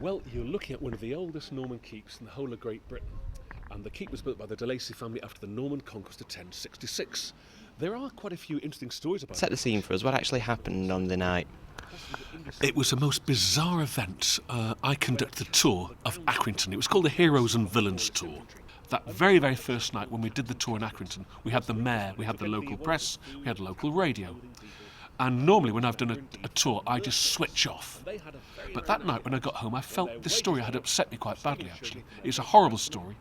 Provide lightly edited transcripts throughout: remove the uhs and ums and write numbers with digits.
Well, you're looking at one of the oldest Norman keeps in the whole of Great Britain, and the keep was built by the de Lacy family after the Norman conquest of 1066. There are quite a few interesting stories about it. Set the scene for us. What actually happened on the night? It was a most bizarre event. I conducted a tour of Accrington. It was called the Heroes and Villains Tour. That very, very first night when we did the tour in Accrington, we had the mayor, we had the local press, we had local radio. And normally when I've done a tour, I just switch off. But that night when I got home, I felt this story had upset me quite badly, actually. It's a horrible story.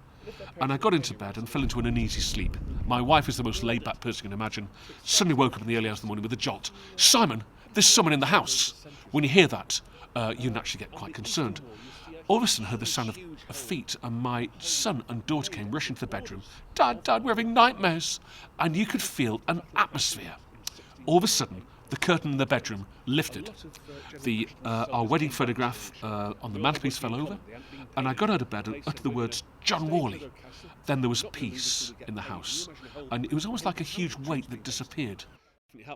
And I got into bed and fell into an uneasy sleep. My wife is the most laid-back person you can imagine. Suddenly woke up in the early hours of the morning with a jolt. "Simon, there's someone in the house." When you hear that, you naturally get quite concerned. All of a sudden I heard the sound of feet, and my son and daughter came rushing to the bedroom. Dad, we're having nightmares." And you could feel an atmosphere. All of a sudden, the curtain in the bedroom lifted. Our wedding photograph on the mantelpiece fell over, and I got out of bed and uttered the words, "John Worley." Then there was peace in the house, and it was almost like a huge weight that disappeared.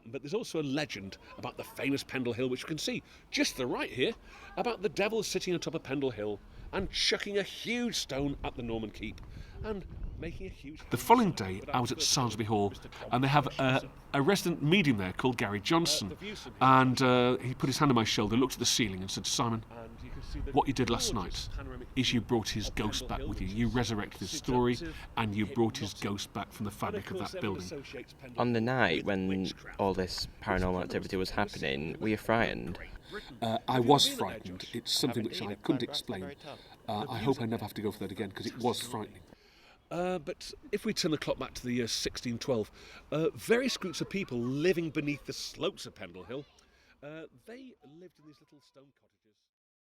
But there's also a legend about the famous Pendle Hill, which you can see just to the right here, about the devil sitting on top of Pendle Hill and chucking a huge stone at the Norman keep and making a huge... The following day I was at Samlesbury Hall, and they have a resident medium there called Gary Johnson, and he put his hand on my shoulder, looked at the ceiling and said, "Simon, what you did last night is you brought his ghost back with you. You resurrected his story and you brought his ghost back from the fabric of that building." On the night when all this paranormal activity was happening, were you frightened? I was frightened. It's something which I couldn't explain. I hope I never have to go for that again, because it was frightening. But if we turn the clock back to the year 1612, various groups of people living beneath the slopes of Pendle Hill, they lived in these little stone cottages.